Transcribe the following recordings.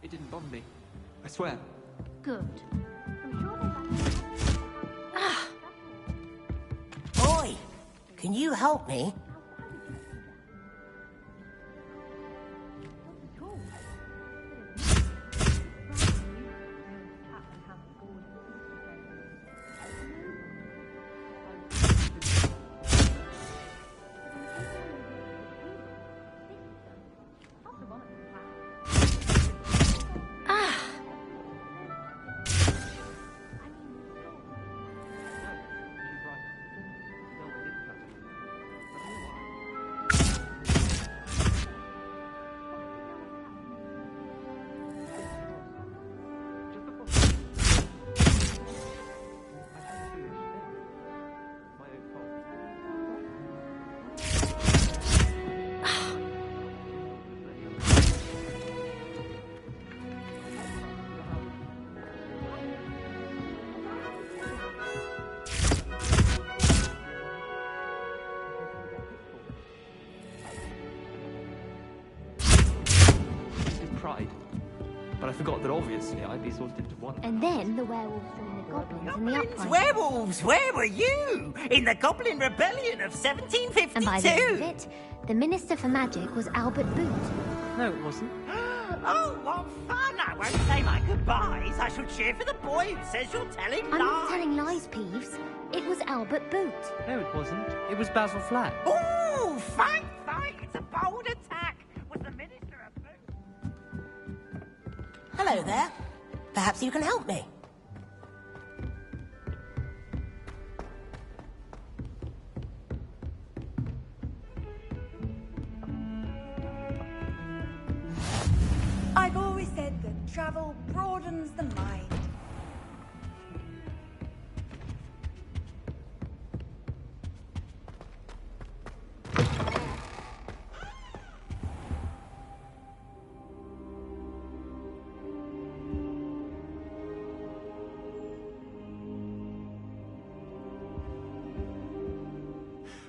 It didn't bother me. I swear. Good. I'm sure Boy, can you help me? But I forgot that obviously I'd be sorted into one. And then the werewolves joined the goblins in the uprising. Werewolves, where were you? In the Goblin Rebellion of 1752? And by the end of it, the Minister for Magic was Albert Boot. No, it wasn't. Oh, what fun! I won't say my goodbyes. I shall cheer for the boy who says you're telling lies. I'm not telling lies, Peeves. It was Albert Boot. No, it wasn't. It was Basil Flack. Ooh, fight! It's a bold attack. Was the Minister a Boot? Hello there. Perhaps you can help me. I've always said that travel broadens the mind.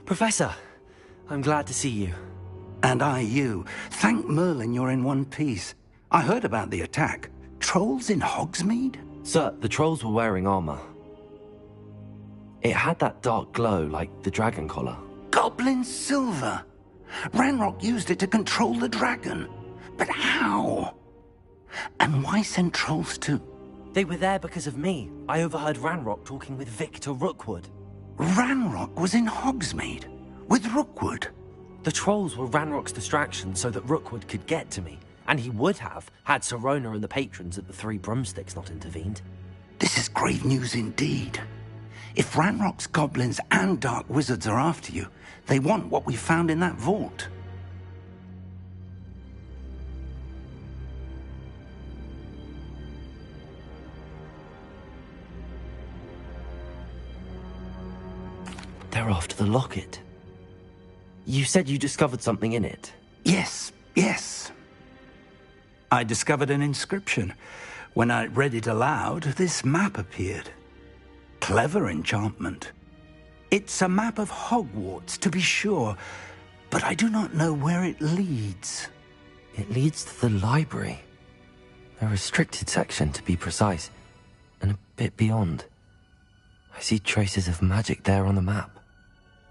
Professor, I'm glad to see you. And I you. Thank Merlin you're in one piece. I heard about the attack. Trolls in Hogsmeade? Sir, the trolls were wearing armor. It had that dark glow like the dragon collar. Goblin silver! Ranrock used it to control the dragon. But how? And why send trolls too? They were there because of me. I overheard Ranrock talking with Victor Rookwood. Ranrock was in Hogsmeade? With Rookwood? The trolls were Ranrock's distraction so that Rookwood could get to me. And he would have, had Sirona and the patrons at the Three Broomsticks not intervened. This is grave news indeed. If Ranrock's goblins and dark wizards are after you, they want what we found in that vault. They're after the locket. You said you discovered something in it. Yes. I discovered an inscription. When I read it aloud, this map appeared. Clever enchantment. It's a map of Hogwarts, to be sure, but I do not know where it leads. It leads to the library. A restricted section, to be precise, and a bit beyond. I see traces of magic there on the map.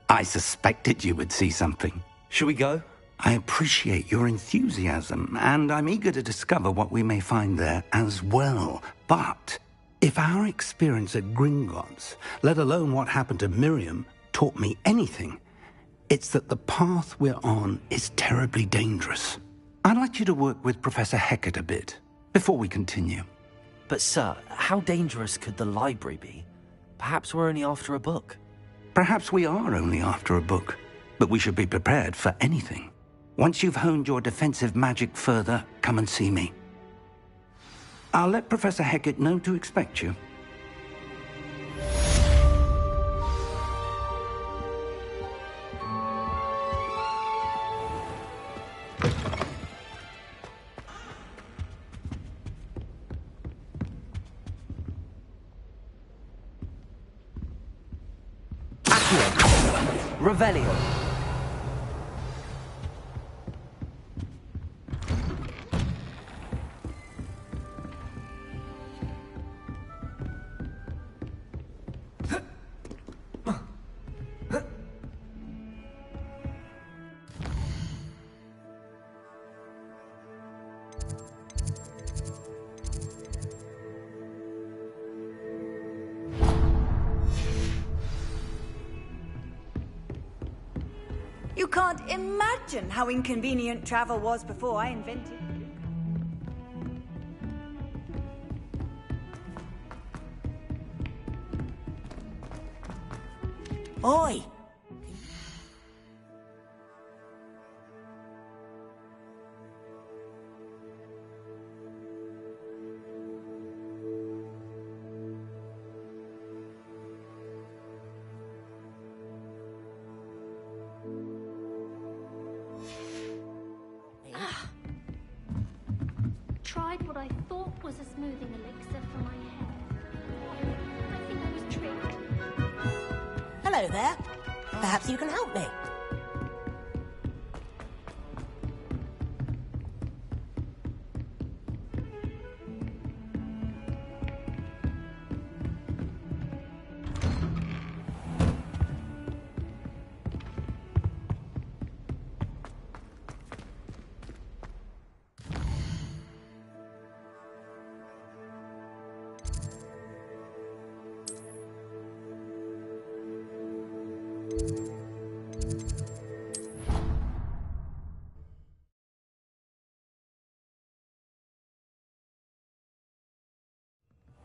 I suspected you would see something. Shall we go? I appreciate your enthusiasm, and I'm eager to discover what we may find there as well. But if our experience at Gringotts, let alone what happened to Miriam, taught me anything, it's that the path we're on is terribly dangerous. I'd like you to work with Professor Hecat a bit before we continue. But sir, how dangerous could the library be? Perhaps we're only after a book. Perhaps we are only after a book, but we should be prepared for anything. Once you've honed your defensive magic further, come and see me. I'll let Professor Hecat know to expect you. Revelio. can't imagine how inconvenient travel was before I invented it. Oi! Tried what I thought was a smoothing elixir for my hair. I think I was tricked. Hello there. Perhaps you can help me.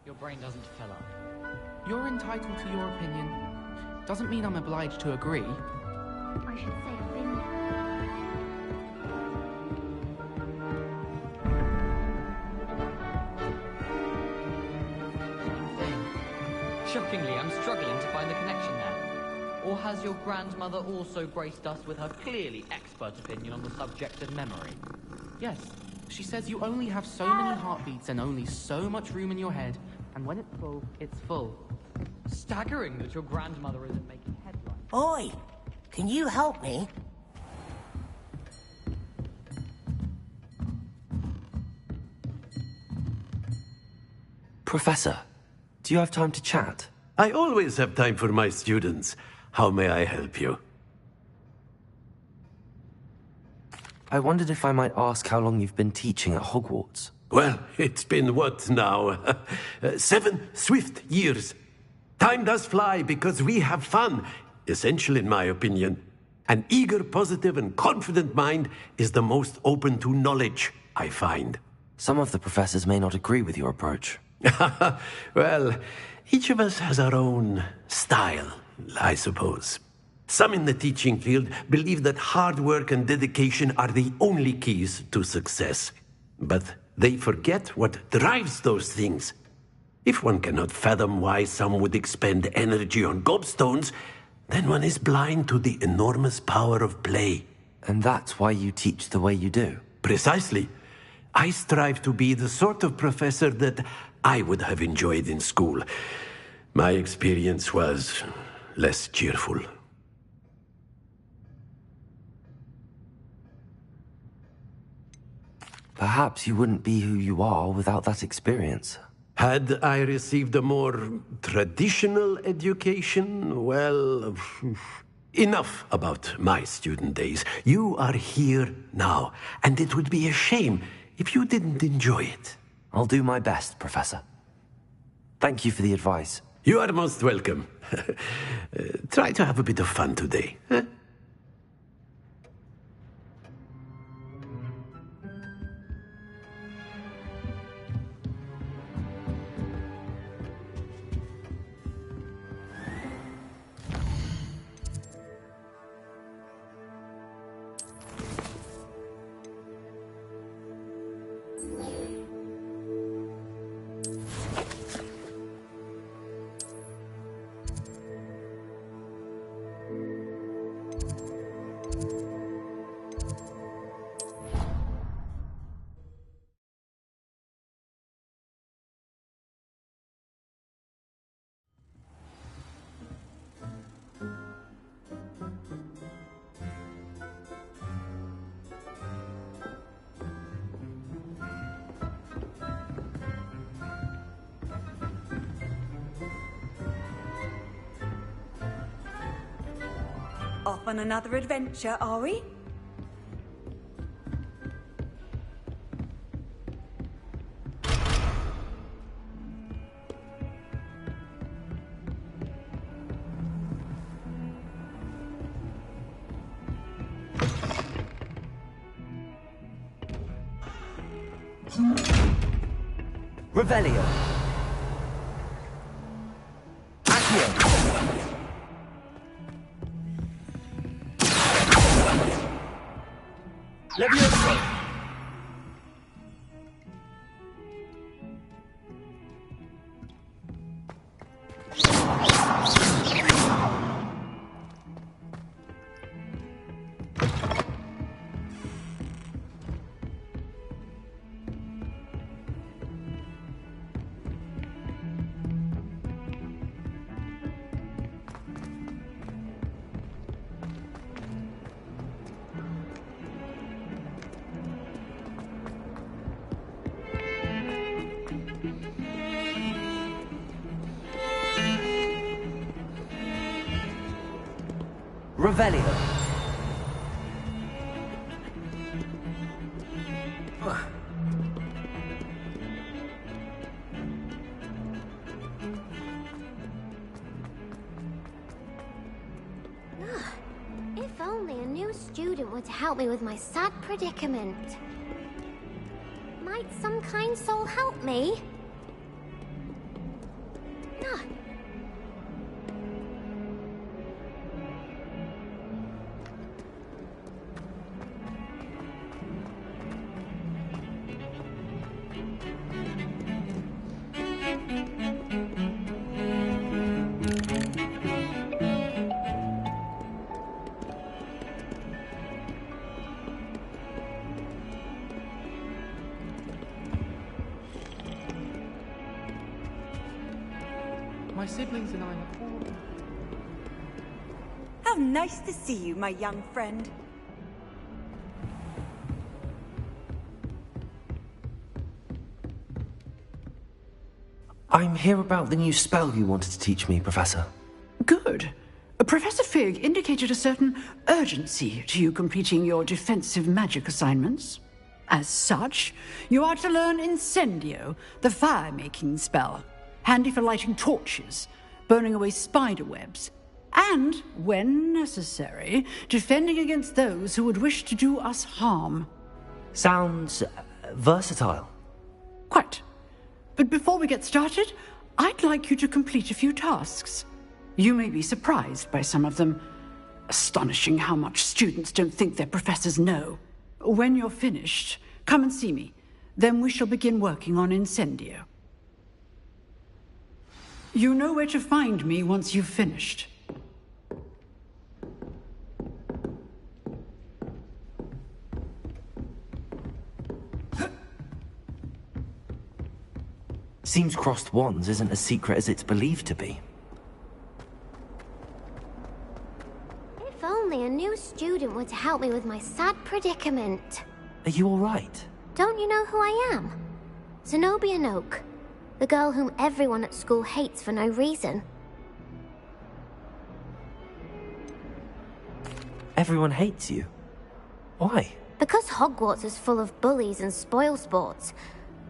Your brain doesn't fill up. You're entitled to your opinion. Doesn't mean I'm obliged to agree. I should say opinion. Shockingly, I'm struggling to find the connection there. Or has your grandmother also graced us with her clearly expert opinion on the subject of memory? Yes, she says you only have so many heartbeats and only so much room in your head, and when it's full, it's full. Staggering that your grandmother isn't making headlines. Oi! Can you help me? Professor, do you have time to chat? I always have time for my students. How may I help you? I wondered if I might ask how long you've been teaching at Hogwarts. Well, it's been what now? 7 swift years. Time does fly because we have fun, essential in my opinion. An eager, positive, and confident mind is the most open to knowledge, I find. Some of the professors may not agree with your approach. Well, each of us has our own style, I suppose. Some in the teaching field believe that hard work and dedication are the only keys to success. But they forget what drives those things. If one cannot fathom why some would expend energy on gobstones, then one is blind to the enormous power of play. And that's why you teach the way you do. Precisely. I strive to be the sort of professor that I would have enjoyed in school. My experience was less cheerful. Perhaps you wouldn't be who you are without that experience. Had I received a more traditional education, well, enough about my student days. You are here now, and it would be a shame if you didn't enjoy it. I'll do my best, Professor. Thank you for the advice. You are most welcome. Try to have a bit of fun today. Huh? Off on another adventure, are we? Revelio. Accio. Levioso. Revelio. If only a new student were to help me with my sad predicament. Might some kind soul help me? My siblings and I are all... How nice to see you, my young friend. I'm here about the new spell you wanted to teach me, Professor. Good. Professor Fig indicated a certain urgency to you completing your defensive magic assignments. As such, you are to learn Incendio, the fire-making spell, handy for lighting torches, burning away spider webs, and, when necessary, defending against those who would wish to do us harm. Sounds versatile. Quite. But before we get started, I'd like you to complete a few tasks. You may be surprised by some of them. Astonishing how much students don't think their professors know. When you're finished, come and see me. Then we shall begin working on Incendio. You know where to find me once you've finished. Seems crossed wands isn't as secret as it's believed to be. If only a new student were to help me with my sad predicament. Are you all right? Don't you know who I am? Zenobia Noak, the girl whom everyone at school hates for no reason. Everyone hates you. Why? Because Hogwarts is full of bullies and spoilsports.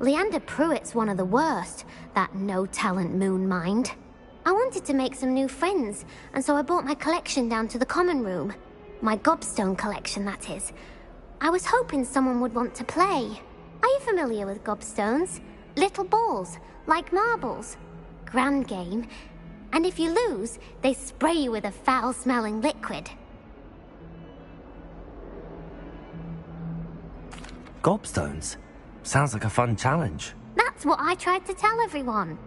Leander Pruitt's one of the worst, that no-talent moon mind. I wanted to make some new friends, and so I brought my collection down to the common room. My gobstone collection, that is. I was hoping someone would want to play. Are you familiar with gobstones? Little balls, like marbles. Grand game. And if you lose, they spray you with a foul-smelling liquid. Gobstones? Sounds like a fun challenge. That's what I tried to tell everyone.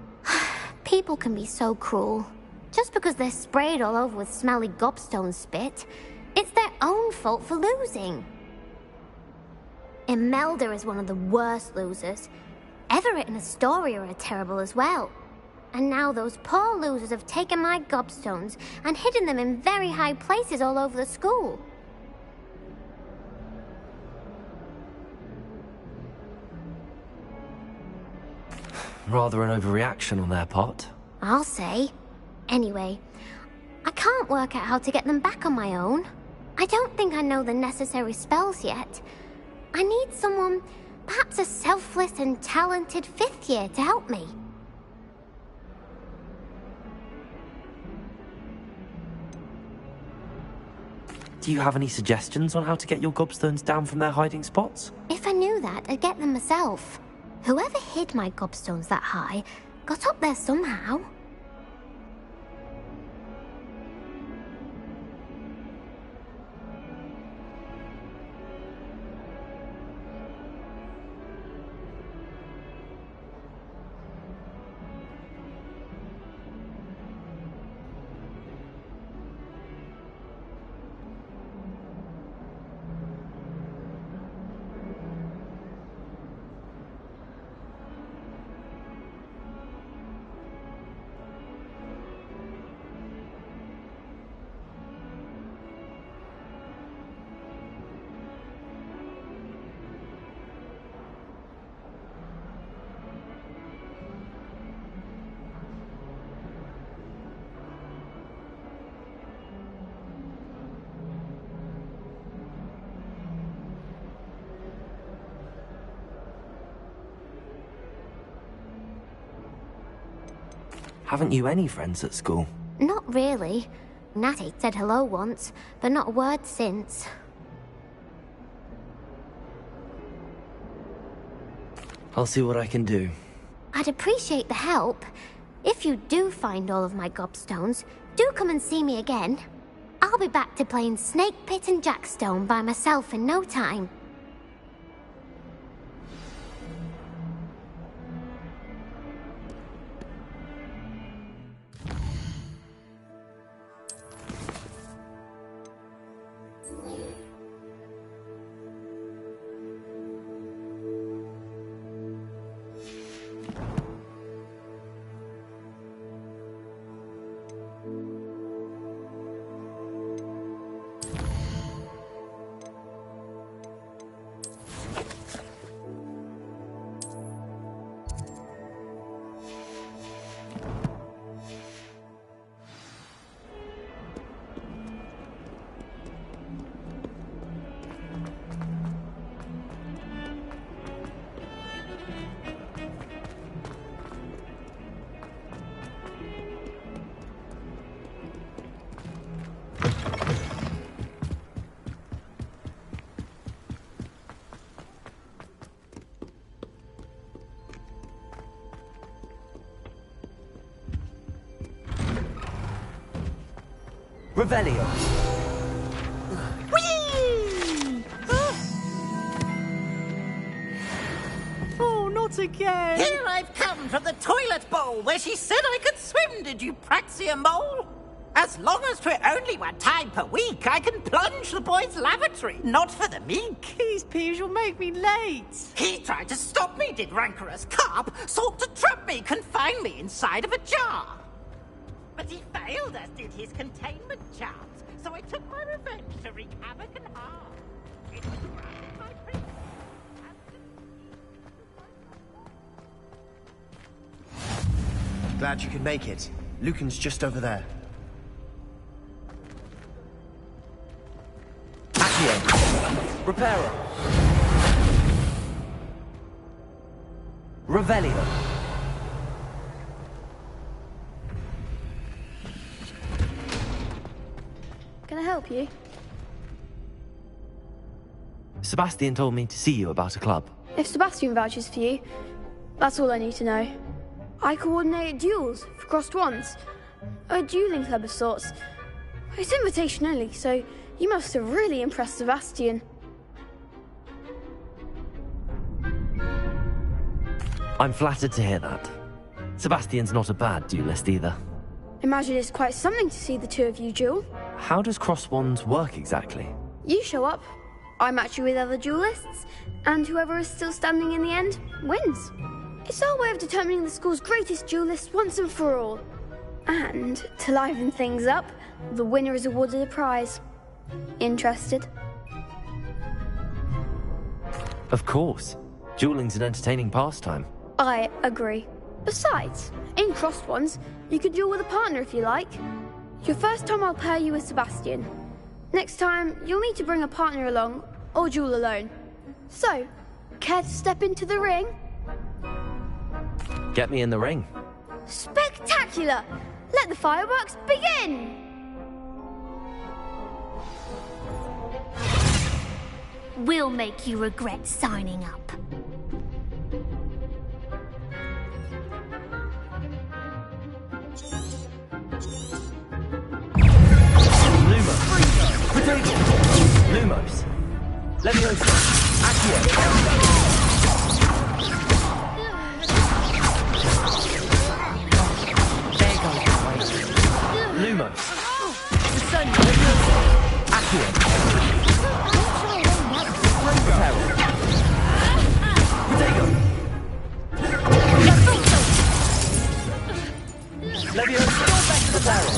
People can be so cruel. Just because they're sprayed all over with smelly gobstone spit, it's their own fault for losing. Imelda is one of the worst losers. Everett and Astoria are terrible as well. And now those poor losers have taken my gobstones and hidden them in very high places all over the school. Rather an overreaction on their part. I'll say. Anyway, I can't work out how to get them back on my own. I don't think I know the necessary spells yet. I need someone, perhaps a selfless and talented fifth year to help me. Do you have any suggestions on how to get your gobstones down from their hiding spots? If I knew that, I'd get them myself. Whoever hid my gobstones that high got up there somehow. Haven't you any friends at school? Not really. Natty said hello once, but not a word since. I'll see what I can do. I'd appreciate the help. If you do find all of my gobstones, do come and see me again. I'll be back to playing Snake Pit and Jackstone by myself in no time. Revelio! Whee! Oh, not again! Here I've come from the toilet bowl where she said I could swim, did you praxia mole? As long as 'twere only one time per week, I can plunge the boys' lavatory, not for the meek. These peeves will make me late. He tried to stop me, did rancorous carp, sought to trap me, confine me inside of a jar. But he failed, as did his containment charms, so I took my revenge to wreak havoc and harm. It was granted my prince. Glad you could make it. Lucan's just over there. Accio! Reparo! Revelio! Can I help you? Sebastian told me to see you about a club. If Sebastian vouches for you, that's all I need to know. I coordinate duels for crossed wands. A dueling club of sorts. It's invitation only, so you must have really impressed Sebastian. I'm flattered to hear that. Sebastian's not a bad duelist either. Imagine it's quite something to see the two of you duel. How does cross wands work exactly? You show up, I match you with other duelists, and whoever is still standing in the end wins. It's our way of determining the school's greatest duelist once and for all. And to liven things up, the winner is awarded a prize. Interested? Of course. Dueling's an entertaining pastime. I agree. Besides, in crossed ones, you could duel with a partner if you like. Your first time I'll pair you with Sebastian. Next time, you'll need to bring a partner along, or duel alone. So, care to step into the ring? Get me in the ring. Spectacular! Let the fireworks begin! will make you regret signing up. Lumos. Leviosa. Accio. There goes the way. Lumos. The sun. Accio. Protego. Leviosa. Preparo.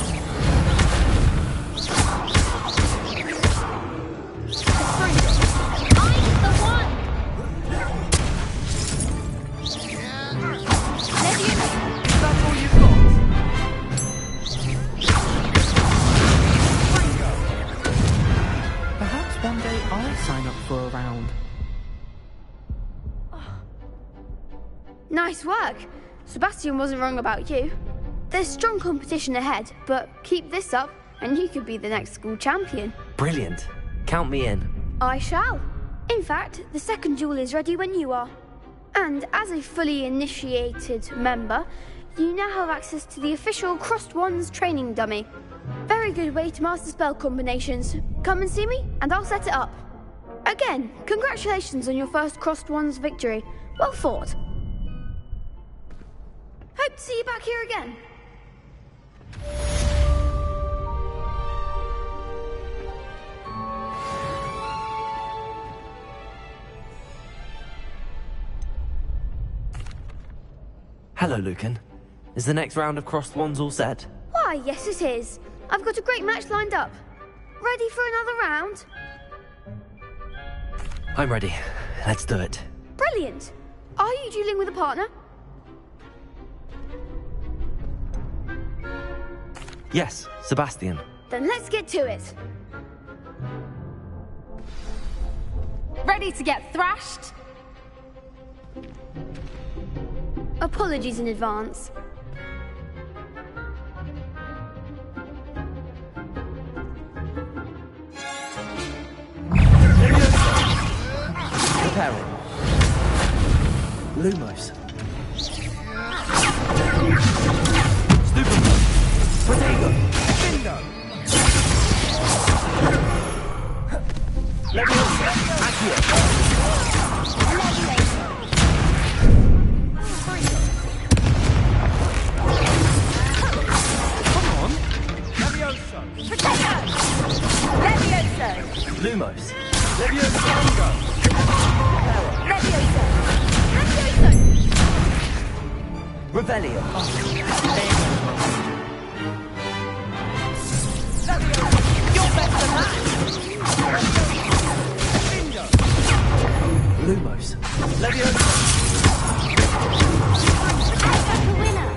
One day I'll sign up for a round. Nice work. Sebastian wasn't wrong about you. There's strong competition ahead, but keep this up and you could be the next school champion. Brilliant. Count me in. I shall. In fact, the second duel is ready when you are. And as a fully initiated member, you now have access to the official Crossed Wands training dummy. Very good way to master spell combinations. Come and see me, and I'll set it up. Again, congratulations on your first Crossed Wands victory. Well fought. Hope to see you back here again. Hello, Lucan. Is the next round of Crossed Wands all set? Why, yes it is. I've got a great match lined up. Ready for another round? I'm ready. Let's do it. Brilliant. Are you dueling with a partner? Yes, Sebastian. Then let's get to it. Ready to get thrashed? Apologies in advance. Reparo. Lumos. Stupid. Protego. Bingo. Leviosa. Accio. Come on. Leviosa. Protego! Levioso! Lumos. Leviosa. Bingo. Levioso! Levioso! Revelio. You're better than that! Lumos. Leviosa. Like a winner.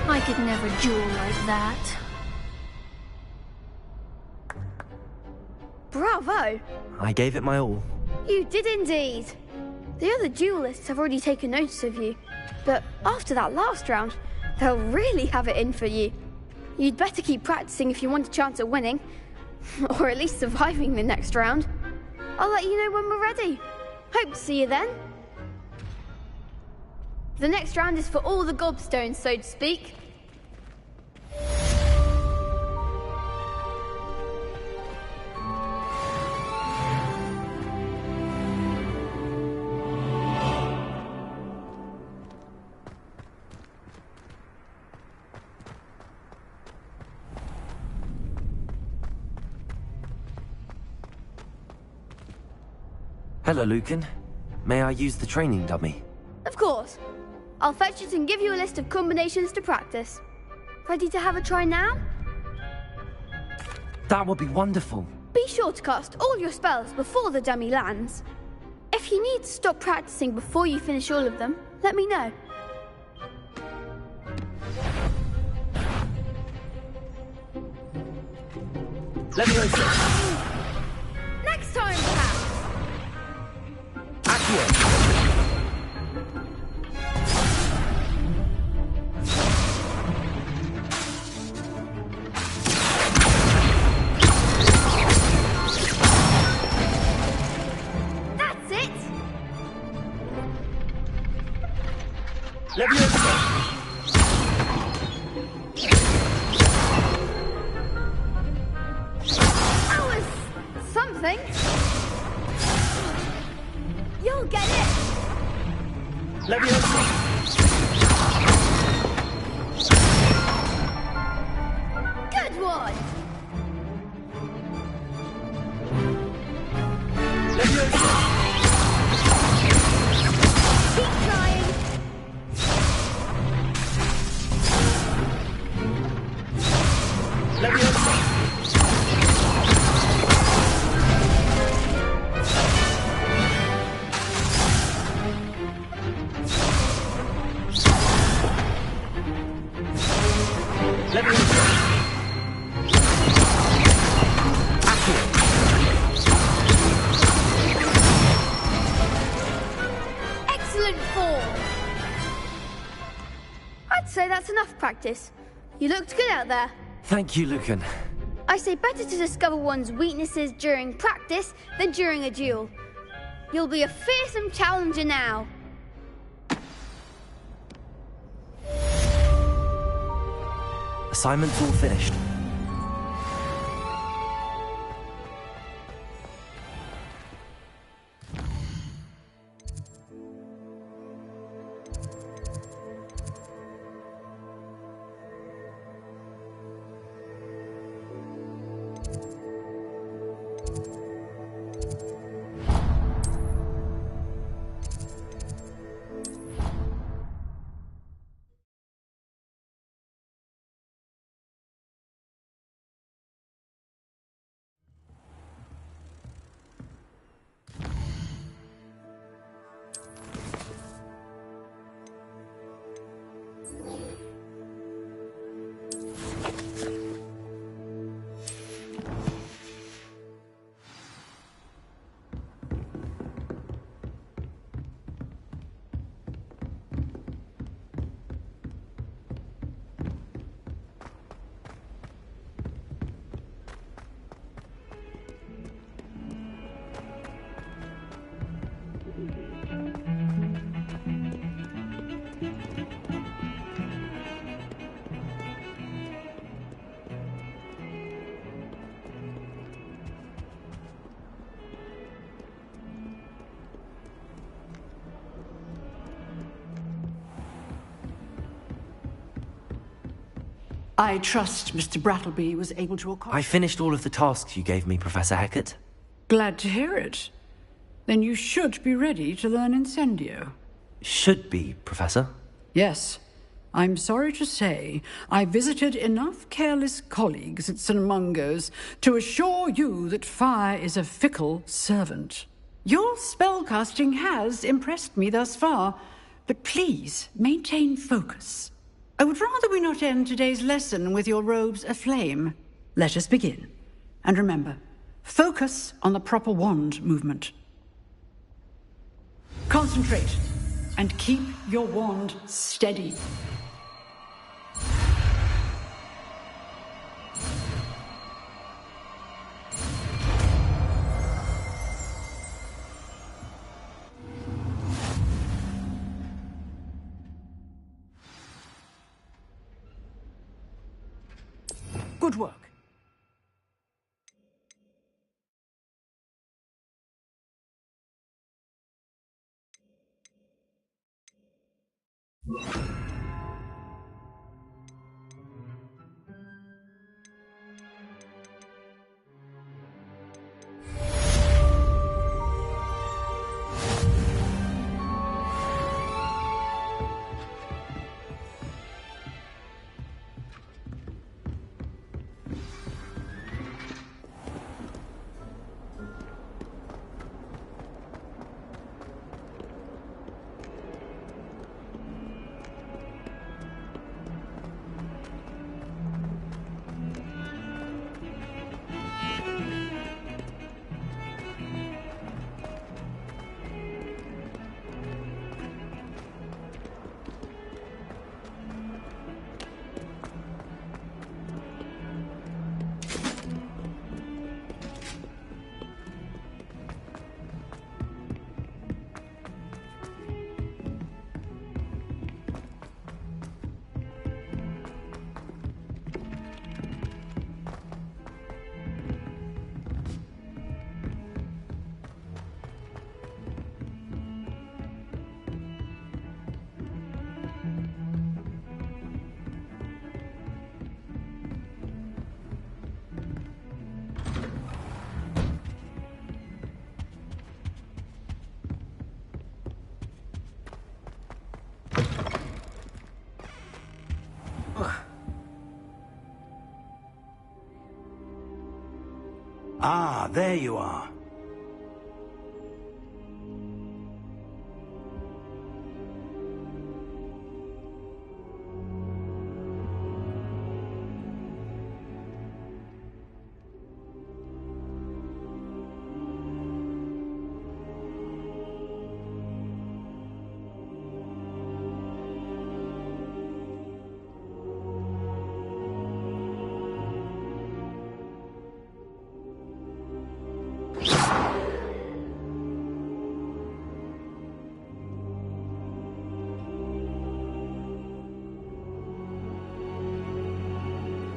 I could never duel like that. Bravo! I gave it my all. You did indeed. The other duelists have already taken notice of you, but after that last round, they'll really have it in for you. You'd better keep practicing if you want a chance at winning, or at least surviving the next round. I'll let you know when we're ready. Hope to see you then. The next round is for all the gobstones, so to speak. Hello, Lucan. May I use the training dummy? Of course. I'll fetch it and give you a list of combinations to practice. Ready to have a try now? That would be wonderful. Be sure to cast all your spells before the dummy lands. If you need to stop practicing before you finish all of them, let me know. Leviosa! Next time, perhaps! Accio! That's it! Leviosa! That was something. You'll get it. Leviosa! Good one. Leviosa! Keep trying. Leviosa! Leviosa! Accio! Excellent form. I'd say that's enough practice. You looked good out there. Thank you, Lucan. I say better to discover one's weaknesses during practice than during a duel. You'll be a fearsome challenger now. Assignment's all finished. I trust Mr. Brattleby was able to I accomplish. finished all of the tasks you gave me, Professor Hecat. Glad to hear it. Then you should be ready to learn Incendio. Should be, Professor. Yes. I'm sorry to say I visited enough careless colleagues at St. Mungo's to assure you that fire is a fickle servant. Your spellcasting has impressed me thus far, but please maintain focus. I would rather we not end today's lesson with your robes aflame. Let us begin. And remember, focus on the proper wand movement. Concentrate and keep your wand steady. Good work. Ah, there you are.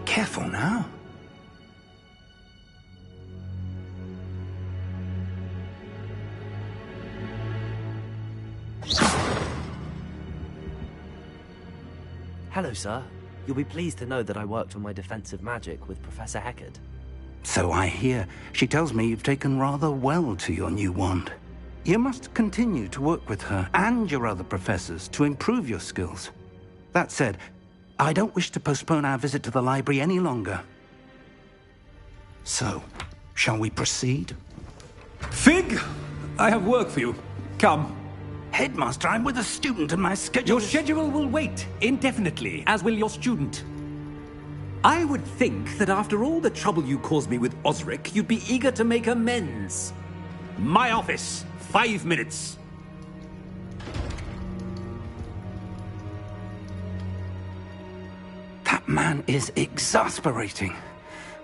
Careful now. Hello, sir. You'll be pleased to know that I worked on my defensive magic with Professor Heckard. So I hear. She tells me you've taken rather well to your new wand. You must continue to work with her and your other professors to improve your skills. That said, I don't wish to postpone our visit to the library any longer. So, shall we proceed? Fig! I have work for you. Come. Headmaster, I'm with a student and my schedule... Your schedule will wait indefinitely, as will your student. I would think that after all the trouble you caused me with Osric, you'd be eager to make amends. My office, 5 minutes. That man is exasperating.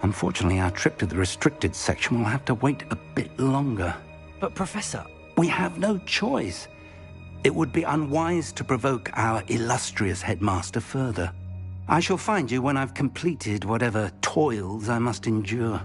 Unfortunately, our trip to the restricted section will have to wait a bit longer. But, Professor... We have no choice. It would be unwise to provoke our illustrious headmaster further. I shall find you when I've completed whatever toils I must endure.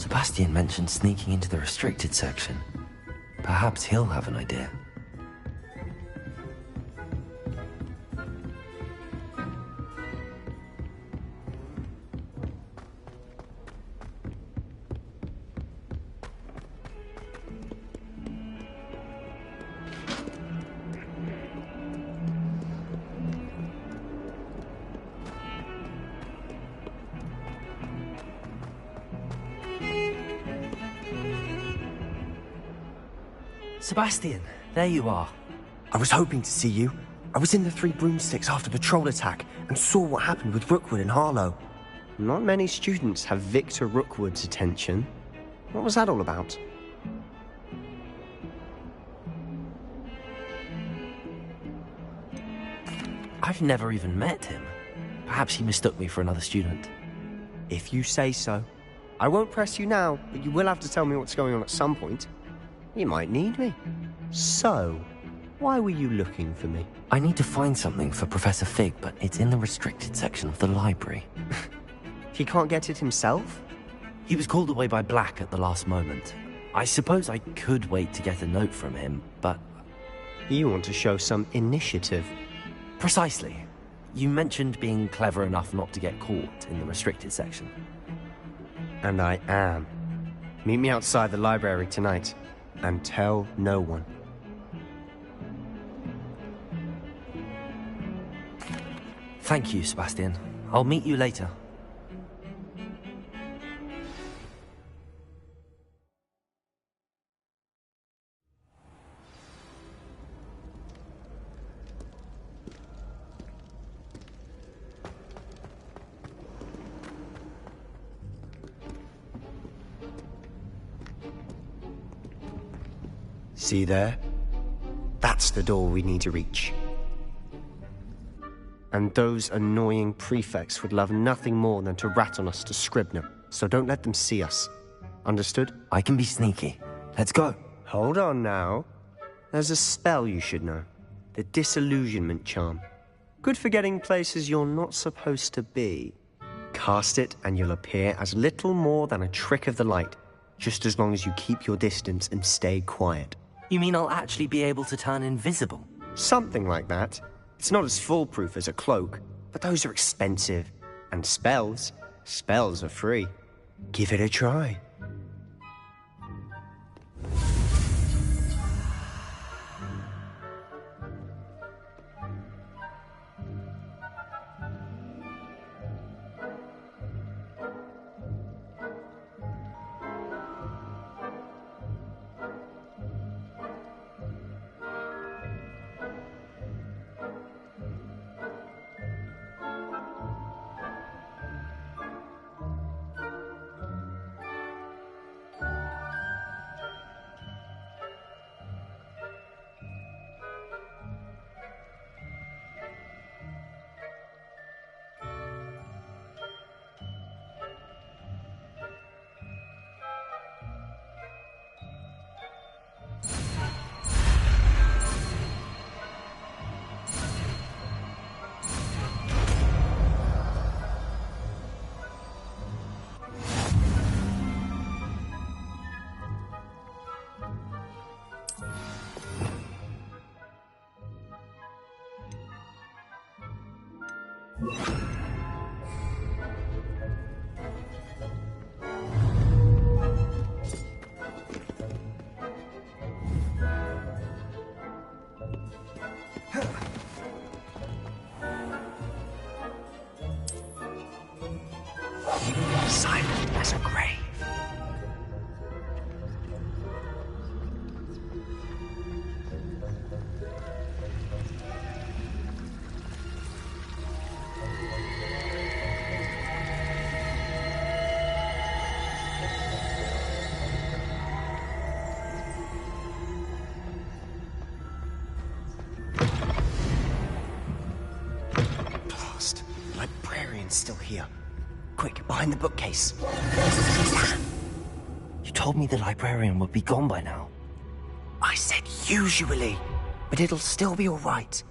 Sebastian mentioned sneaking into the restricted section. Perhaps he'll have an idea. Sebastian, there you are. I was hoping to see you. I was in the Three Broomsticks after the troll attack and saw what happened with Rookwood and Harlow. Not many students have Victor Rookwood's attention. What was that all about? I've never even met him. Perhaps he mistook me for another student. If you say so. I won't press you now, but you will have to tell me what's going on at some point. You might need me. So, why were you looking for me? I need to find something for Professor Fig, but it's in the restricted section of the library. He can't get it himself? He was called away by Black at the last moment. I suppose I could wait to get a note from him, but... You want to show some initiative. Precisely. You mentioned being clever enough not to get caught in the restricted section. And I am. Meet me outside the library tonight. And tell no one. Thank you, Sebastian. I'll meet you later. See there? That's the door we need to reach. And those annoying prefects would love nothing more than to rat on us to Scribner, so don't let them see us. Understood? I can be sneaky. Let's go. Hold on now. There's a spell you should know. The Disillusionment Charm. Good for getting places you're not supposed to be. Cast it and you'll appear as little more than a trick of the light, just as long as you keep your distance and stay quiet. You mean I'll actually be able to turn invisible? Something like that. It's not as foolproof as a cloak, but those are expensive. And spells are free. Give it a try. Silent as a grave. Blast. The librarian's still here. Quick, behind the bookcase. You told me the librarian would be gone by now. I said usually, but it'll still be all right.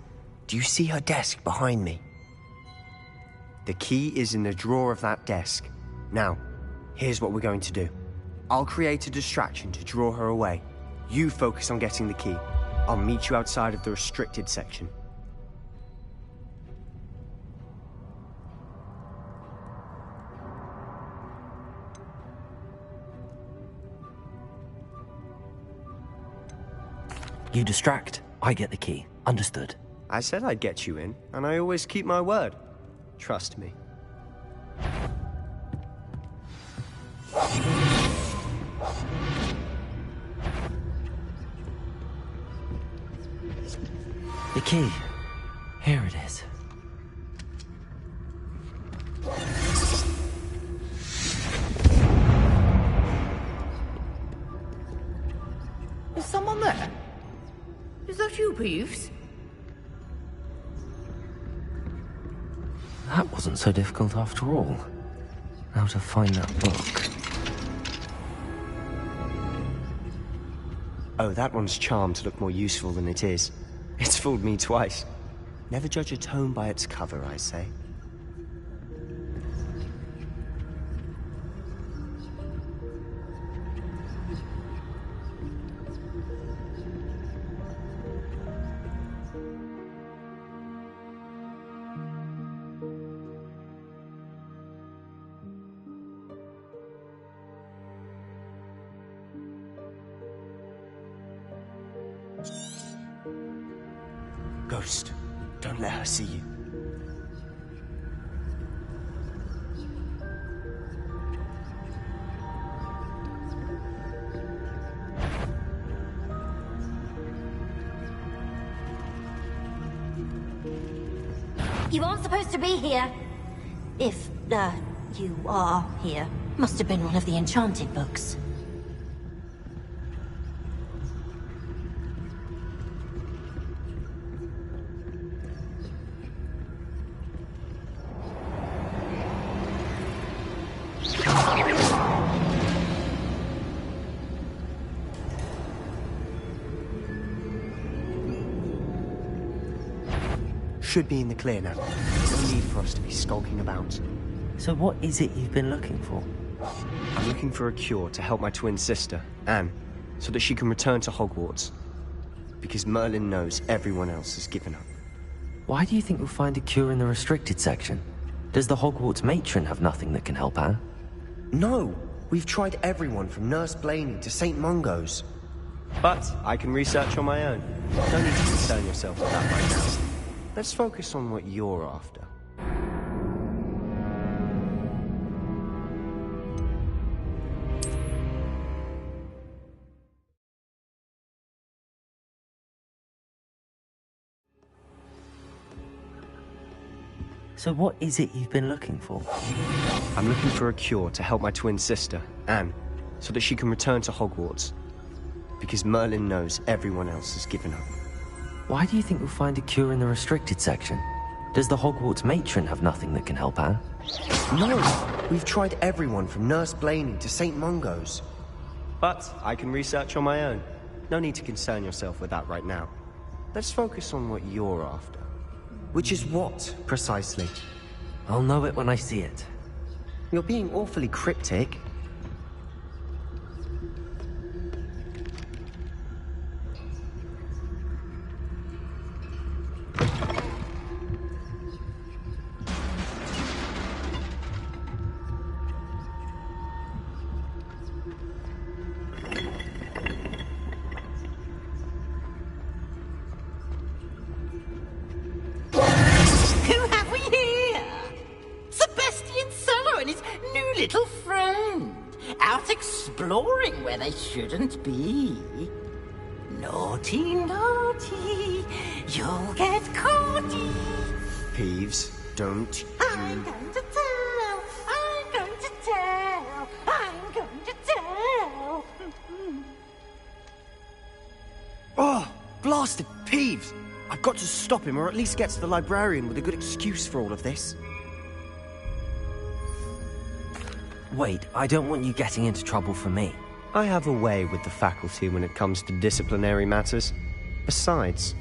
Do you see her desk behind me? The key is in the drawer of that desk. Now, here's what we're going to do. I'll create a distraction to draw her away. You focus on getting the key. I'll meet you outside of the restricted section. You distract, I get the key. Understood. I said I'd get you in, and I always keep my word. Trust me. The key. Here it is. Is someone there? Is that you, Peeves? That wasn't so difficult after all. How to find that book. Oh, that one's charmed to look more useful than it is. It's fooled me twice. Never judge a tome by its cover, I say. Ghost, don't let her see you. You aren't supposed to be here. If, you are here. Must have been one of the enchanted books. Should be in the clear now. No need for us to be skulking about. So what is it you've been looking for? I'm looking for a cure to help my twin sister, Anne, so that she can return to Hogwarts. Because Merlin knows everyone else has given up. Why do you think you'll find a cure in the restricted section? Does the Hogwarts matron have nothing that can help Anne? No! We've tried everyone from Nurse Blaney to St. Mungo's. But I can research on my own. No need to concern yourself with that right now. Let's focus on what you're after. So what is it you've been looking for? I'm looking for a cure to help my twin sister, Anne, so that she can return to Hogwarts. Because Merlin knows everyone else has given up. Why do you think you'll find a cure in the restricted section? Does the Hogwarts matron have nothing that can help Anne? No! We've tried everyone from Nurse Blaney to St. Mungo's. But I can research on my own. No need to concern yourself with that right now. Let's focus on what you're after. Which is what, precisely? I'll know it when I see it. You're being awfully cryptic. Exploring where they shouldn't be. Naughty, naughty, you'll get caughty. Peeves, don't you... I'm going to tell, I'm going to tell, I'm going to tell. Oh, blasted Peeves! I've got to stop him, or at least get to the librarian with a good excuse for all of this. Wait, I don't want you getting into trouble for me. I have a way with the faculty when it comes to disciplinary matters. Besides,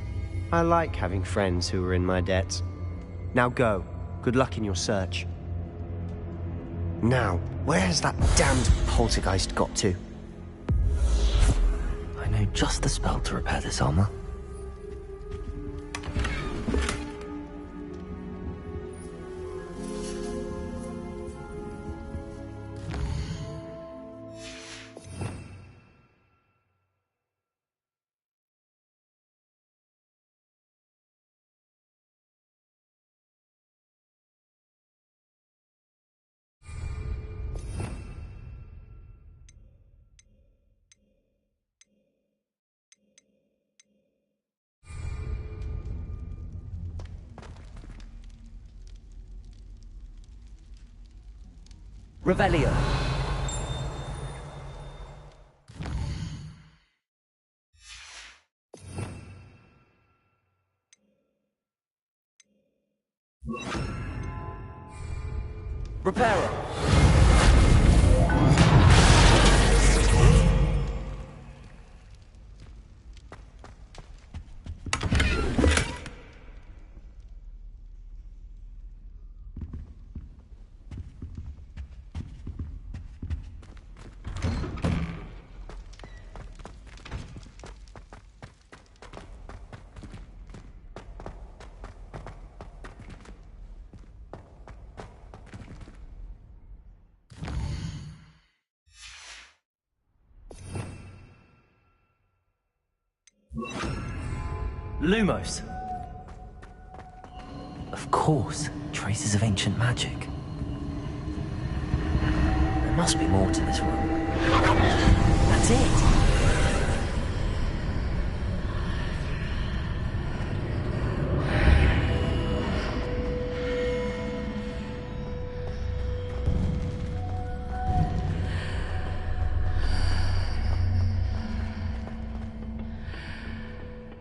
I like having friends who are in my debt. Now go. Good luck in your search. Now, Where has that damned poltergeist got to? I know just the spell to repair this armor. Revelio. Reparo. Lumos. Of course, traces of ancient magic. There must be more to this room. That's it.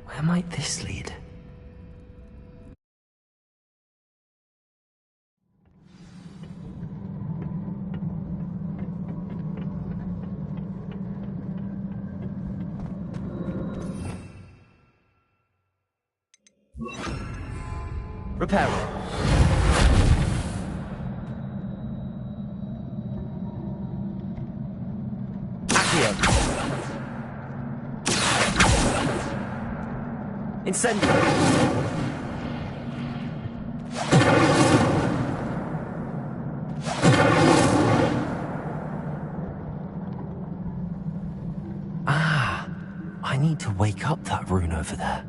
Where might this lead? Reparo. Accio. Incendio. Ah, I need to wake up that rune over there.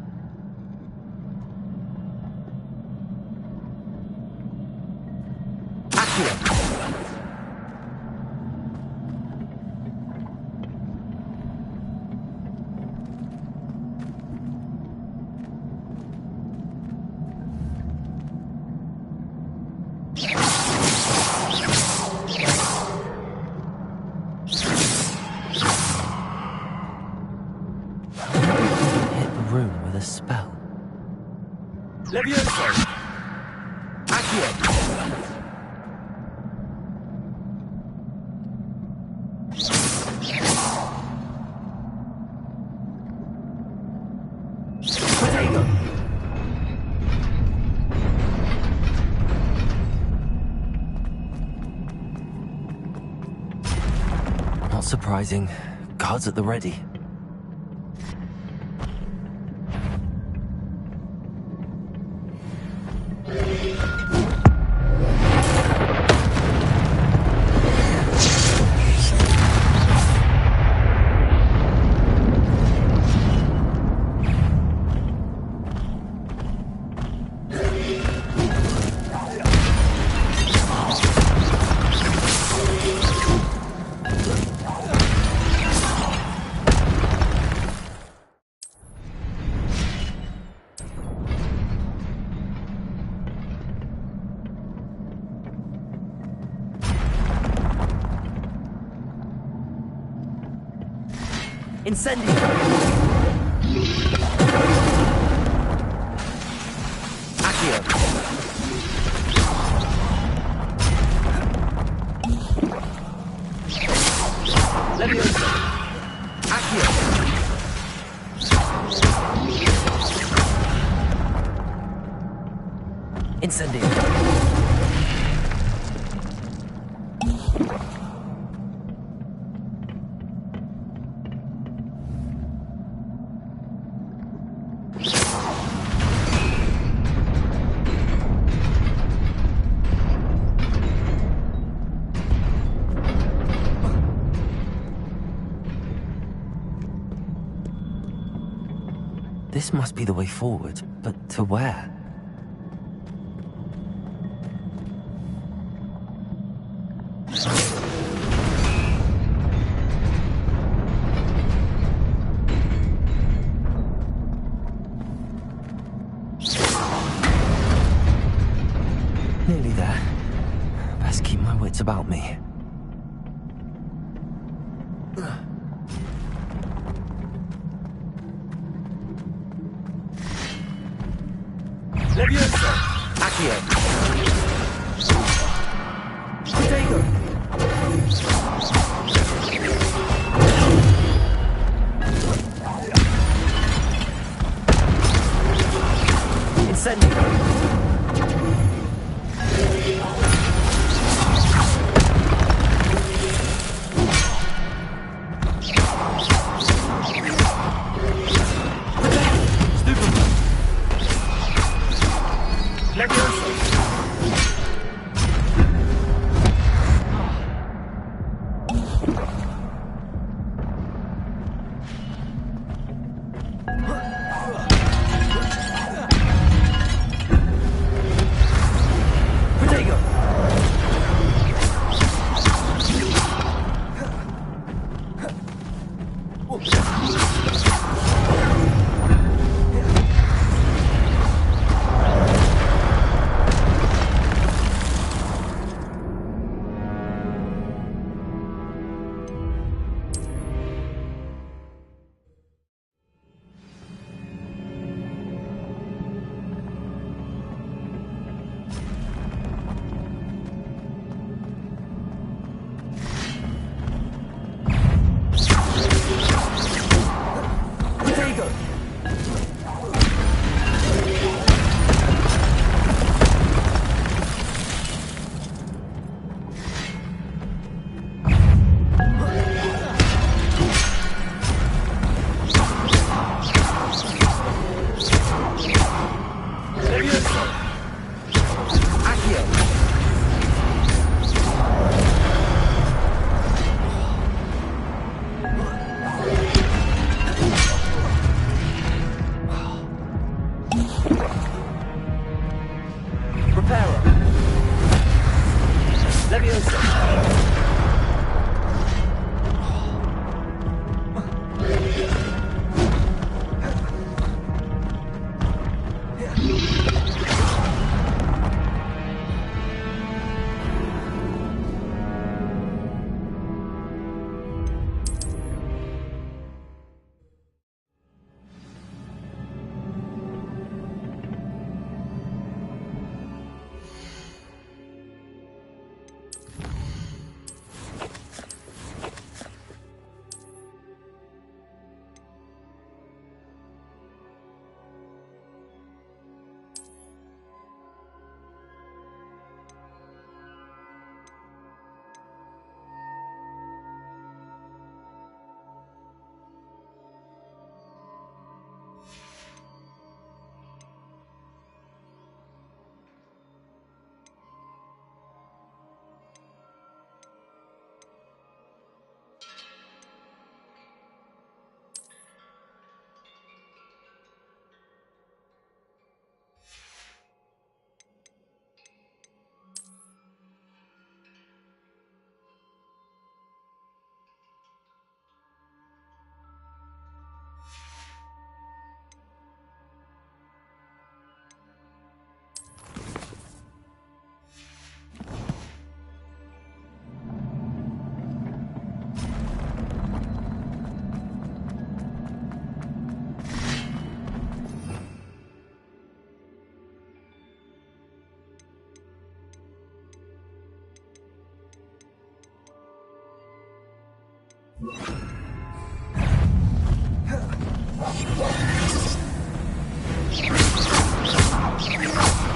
Hit the room with a spell. Levioso. Accio. Not surprising. Guards at the ready. Incendio. Accio. Levioso. Accio. Incendio. must be the way forward, but to where? Nearly there. Best keep my wits about me. Levioso! Accio! Protego!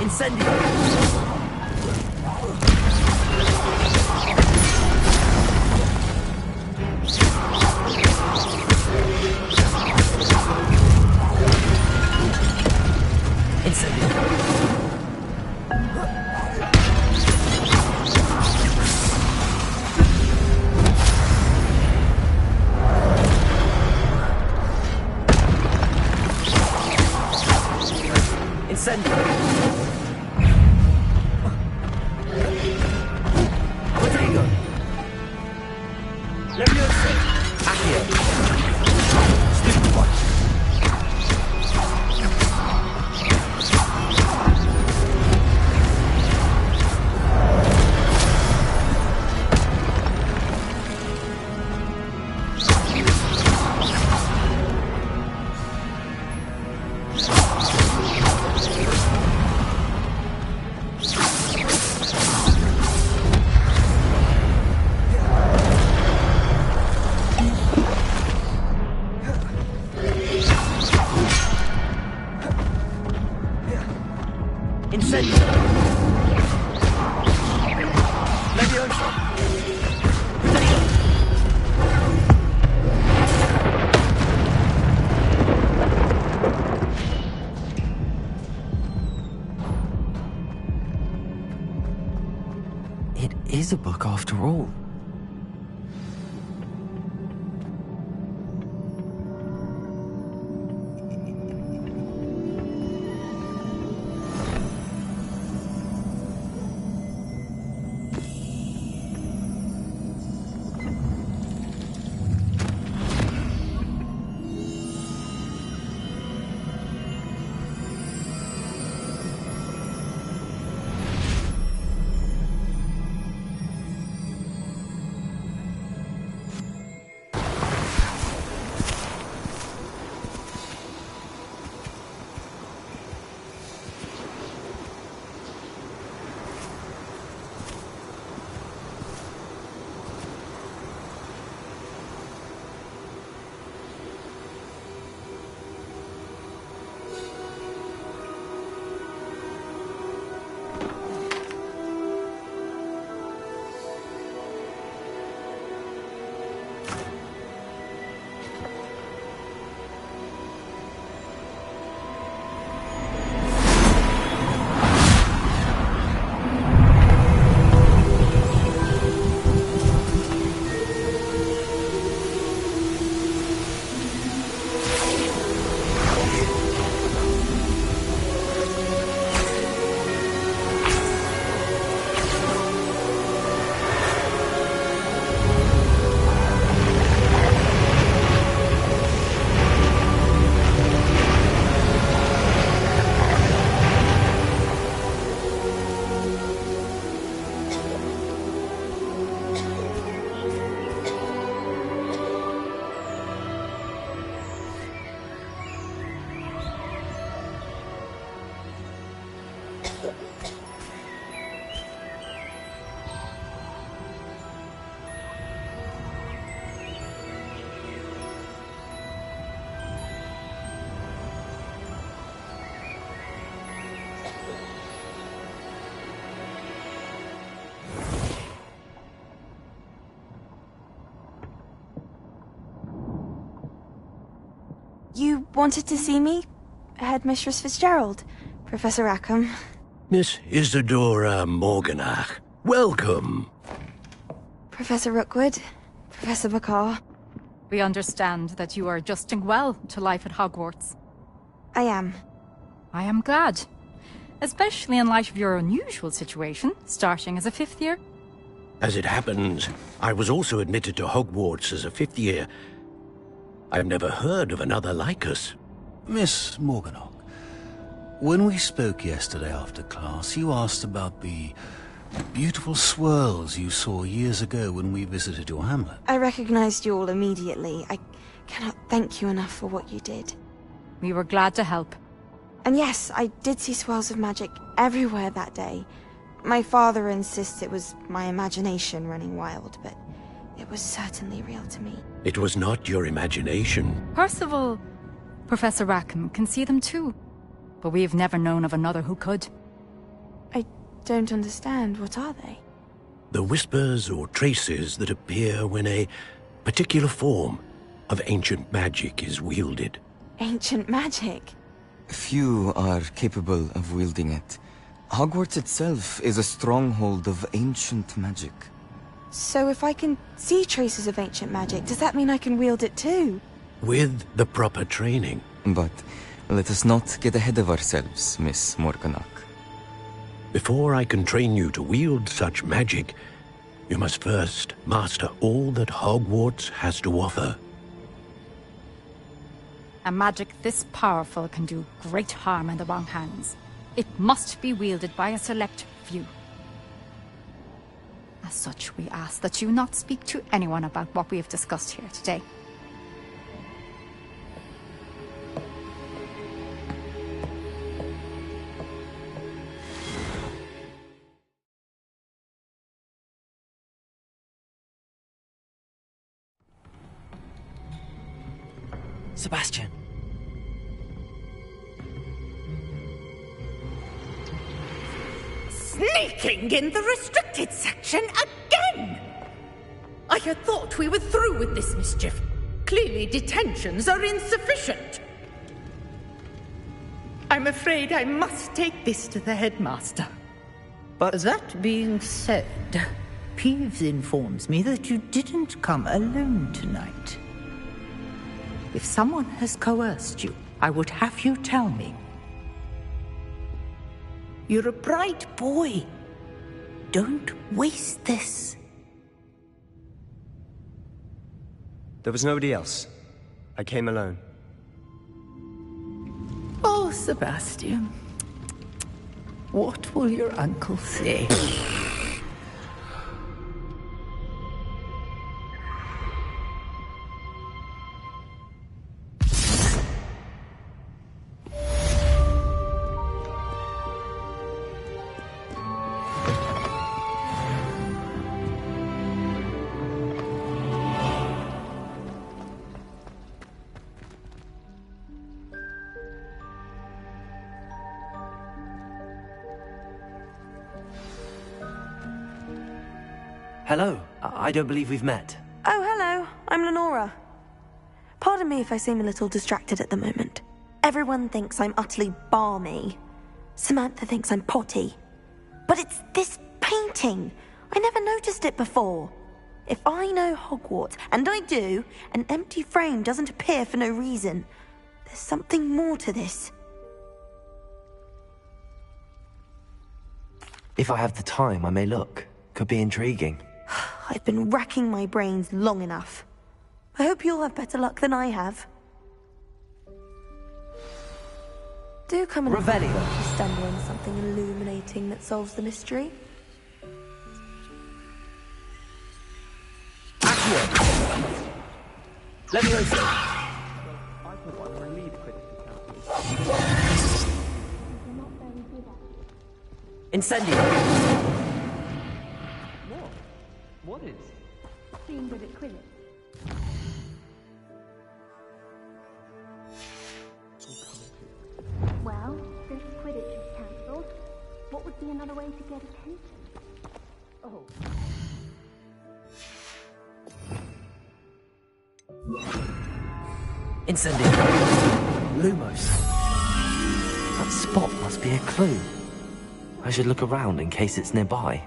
Incendio! Incendio! Incendio! Rodrigo! Levioso! Accio! Stupid one! Incendio! Levioso! It is a book after all. You wanted to see me? Headmistress Fitzgerald? Professor Rackham? Miss Isadora Morganach, welcome. Professor Rookwood? Professor Bakar? We understand that you are adjusting well to life at Hogwarts. I am. I am glad. Especially in light of your unusual situation, starting as a 5th year. As it happens, I was also admitted to Hogwarts as a 5th year. I've never heard of another like us. Miss Morganach, when we spoke yesterday after class, you asked about the beautiful swirls you saw years ago when we visited your hamlet. I recognized you all immediately. I cannot thank you enough for what you did. We were glad to help. And yes, I did see swirls of magic everywhere that day. My father insists it was my imagination running wild, but it was certainly real to me. It was not your imagination. Percival, Professor Rackham can see them too. But we've never known of another who could. I don't understand. What are they? The whispers or traces that appear when a particular form of ancient magic is wielded. Ancient magic? Few are capable of wielding it. Hogwarts itself is a stronghold of ancient magic. So if I can see traces of ancient magic, does that mean I can wield it too? With the proper training. But Let us not get ahead of ourselves, Miss Morganach. Before I can train you to wield such magic, you must first master all that Hogwarts has to offer. A magic this powerful can do great harm in the wrong hands. It must be wielded by a select few. As such, we ask that you not speak to anyone about what we have discussed here today. Sebastian. Sneaking in the restricted section again! I had thought we were through with this mischief. Clearly detentions are insufficient. I'm afraid I must take this to the headmaster. But that being said, Peeves informs me that you didn't come alone tonight. If someone has coerced you, I would have you tell me. You're a bright boy. Don't waste this. There was nobody else. I came alone. Oh, Sebastian. What will your uncle say? hello. I don't believe we've met. Oh, hello. I'm Lenora. Pardon me if I seem a little distracted at the moment. Everyone thinks I'm utterly balmy. Samantha thinks I'm potty. But it's this painting. I never noticed it before. If I know Hogwarts, and I do, an empty frame doesn't appear for no reason. There's something more to this. If I have the time, I may look. Could be intriguing. I've been racking my brains long enough. I hope you'll have better luck than I have. Do come and Revelio. if you stumble on something illuminating that solves the mystery. Leviosa. Incendio. What is? Being good at Quidditch. Well, since Quidditch is cancelled, what would be another way to get attention? Oh. Incendio. Lumos. That spot must be a clue. I should look around in case it's nearby.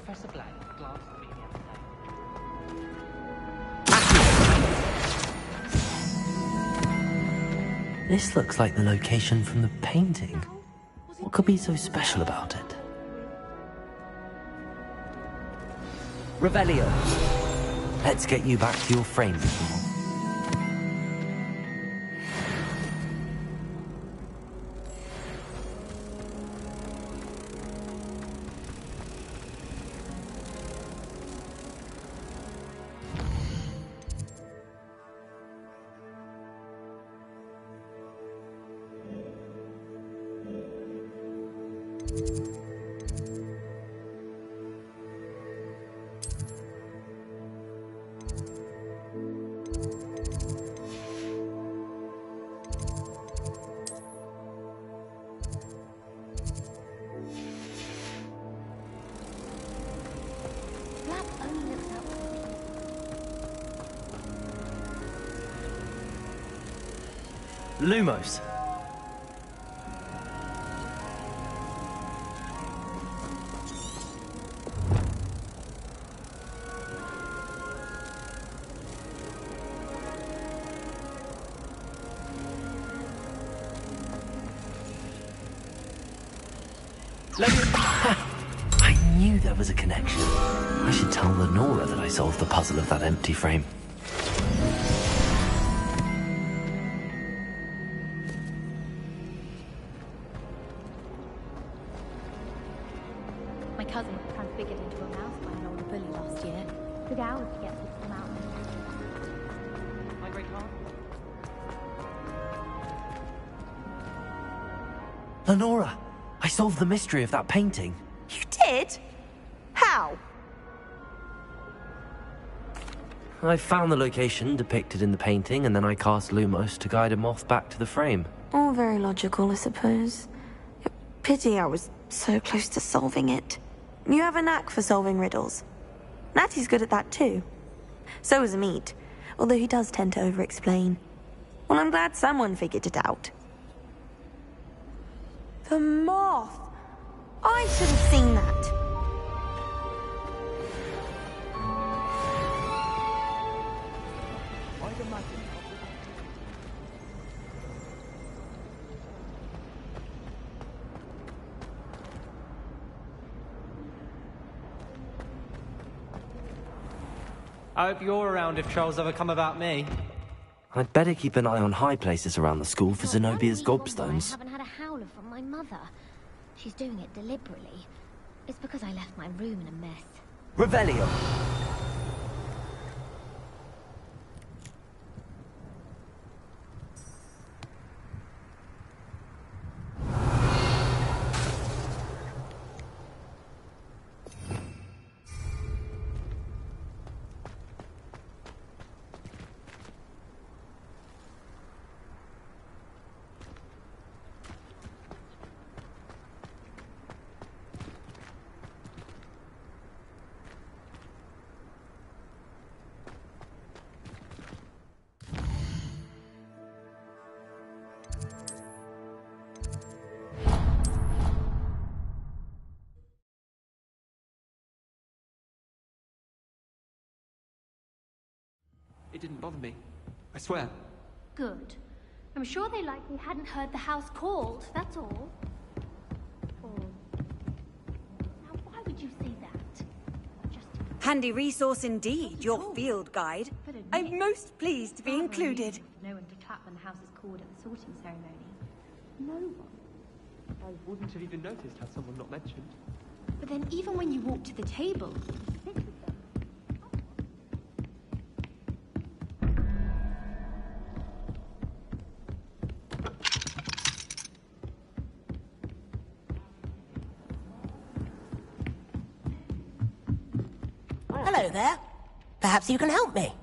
Professor Black, glass This looks like the location from the painting. What could be so special about it? Revelio. Let's get you back to your frame before. Lumos. I knew there was a connection. I should tell Lenora that I solved the puzzle of that empty frame. My cousin was transfigured into a mouse by an older bully last year. Took hours to get the system out. My great aunt? Lenora, I solved the mystery of that painting. You did? How? I found the location depicted in the painting, and then I cast Lumos to guide a moth back to the frame. All very logical, I suppose. Pity I was so close to solving it. You have a knack for solving riddles. Natty's good at that too. So is Amit, although he does tend to over-explain. Well, I'm glad someone figured it out. The moth! I should have seen that. I hope you're around if troubles ever come about me. I'd better keep an eye on high places around the school for Zenobia's gobstones. I haven't had a howler from my mother. She's doing it deliberately. It's because I left my room in a mess. Revelio. It didn't bother me. I swear. Good. I'm sure they likely hadn't heard the house called, that's all. Now, why would you say that? Handy resource indeed, your field guide. I'm most pleased to be included. No one to clap when the house is called at the sorting ceremony. No one. I wouldn't have even noticed had someone not mentioned. But then even when you walk to the table, Hello there. Perhaps you can help me.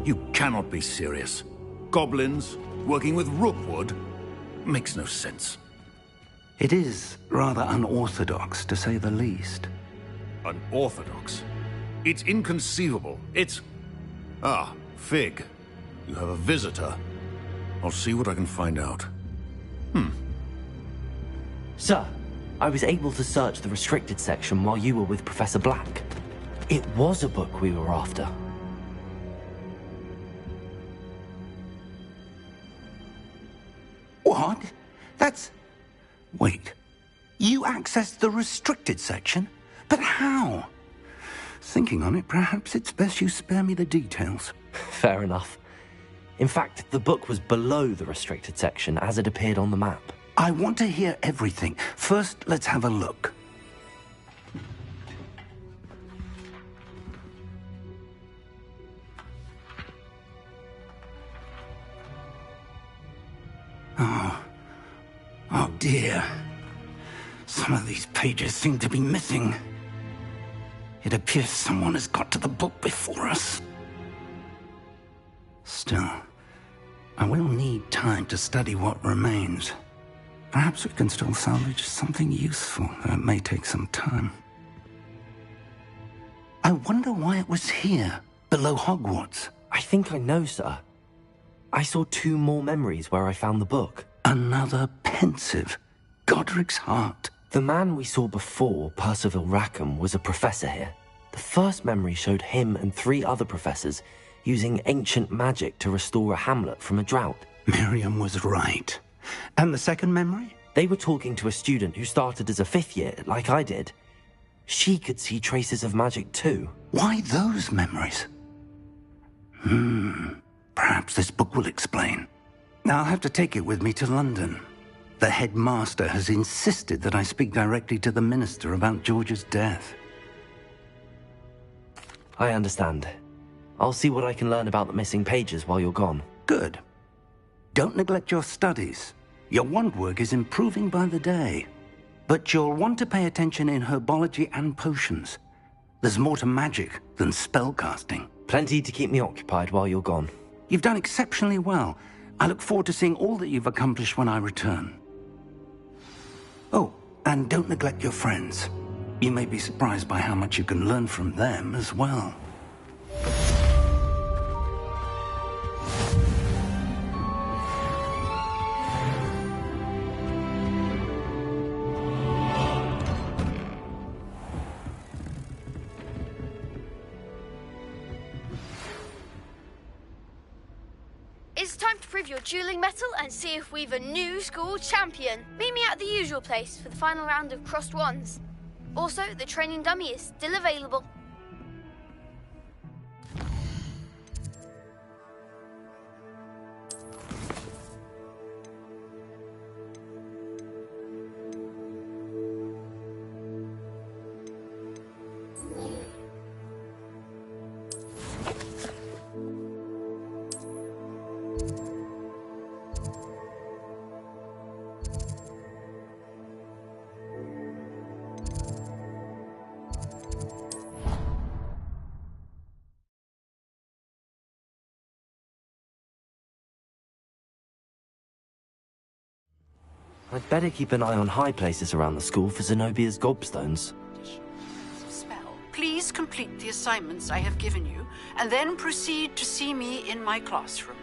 You cannot be serious. Goblins working with rookwood makes no sense. It is rather unorthodox, to say the least. Unorthodox? It's inconceivable. It's... Ah, Fig. You have a visitor. I'll see what I can find out. Sir, I was able to search the restricted section while you were with Professor Black. It was a book we were after. What? That's... Wait. You accessed the restricted section? But how? Thinking on it, perhaps it's best you spare me the details. Fair enough. In fact, the book was below the restricted section as it appeared on the map. I want to hear everything. First, let's have a look. Oh dear. Some of these pages seem to be missing. It appears someone has got to the book before us. Still, I will need time to study what remains. Perhaps we can still salvage something useful, though it may take some time. I wonder why it was here, below Hogwarts. I think I know, sir. I saw 2 more memories where I found the book. Another pensive. Godric's heart. The man we saw before, Percival Rackham, was a professor here. The first memory showed him and 3 other professors using ancient magic to restore a hamlet from a drought. Miriam was right. And the second memory? They were talking to a student who started as a 5th year, like I did. She could see traces of magic too. Why those memories? Perhaps this book will explain. I'll have to take it with me to London. The headmaster has insisted that I speak directly to the minister about George's death. I understand. I'll see what I can learn about the missing pages while you're gone. Good. Don't neglect your studies. Your wand work is improving by the day. But you'll want to pay attention in herbology and potions. There's more to magic than spellcasting. Plenty to keep me occupied while you're gone. You've done exceptionally well. I look forward to seeing all that you've accomplished when I return. Oh, and don't neglect your friends. You may be surprised by how much you can learn from them as well. It's time to prove your dueling mettle and see if we've a new school champion. Meet me at the usual place for the final round of crossed wands. Also, the training dummy is still available. I'd better keep an eye on high places around the school for Zenobia's gobstones. Spell. Please complete the assignments I have given you, and then proceed to see me in my classroom.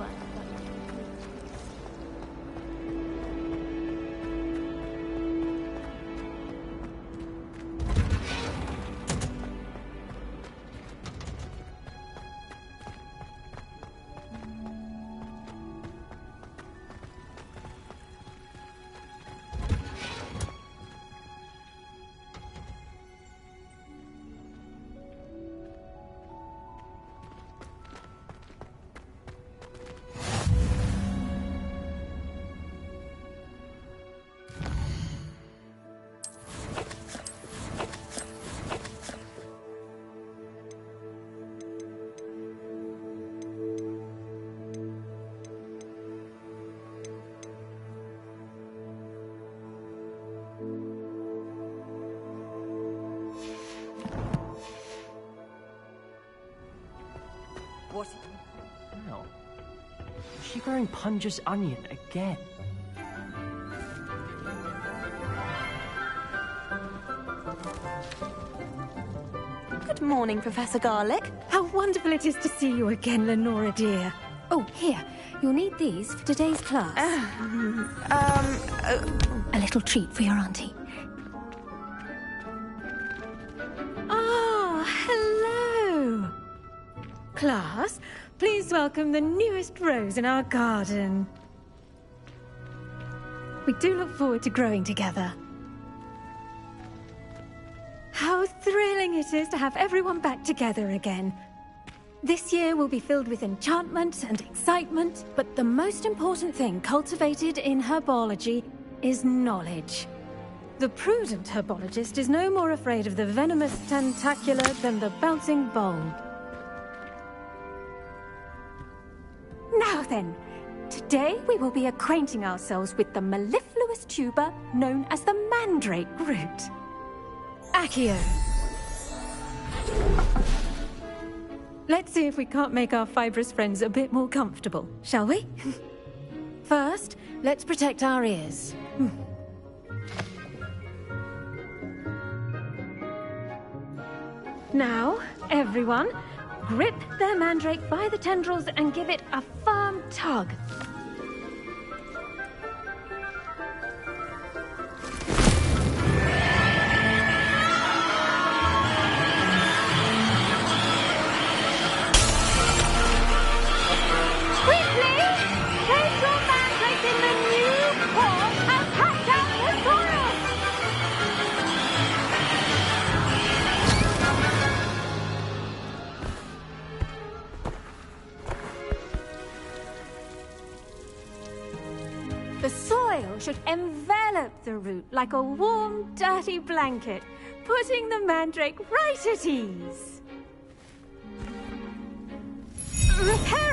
work. What? No. Is she growing Punja's onion again? Good morning, Professor Garlic. How wonderful it is to see you again, Lenora dear. Oh, here. You'll need these for today's class. A little treat for your auntie. Ah, hello. Class, please welcome the newest rose in our garden. We do look forward to growing together. How thrilling it is to have everyone back together again. This year will be filled with enchantment and excitement, but the most important thing cultivated in herbology is knowledge. The prudent herbologist is no more afraid of the venomous tentacula than the bouncing bulb. Now then, today we will be acquainting ourselves with the mellifluous tuber known as the mandrake root. Accio. Let's see if we can't make our fibrous friends a bit more comfortable, shall we? First, let's protect our ears. Now, everyone, grip their mandrake by the tendrils and give it a firm tug. The soil should envelop the root like a warm, dirty blanket, putting the mandrake right at ease. Repair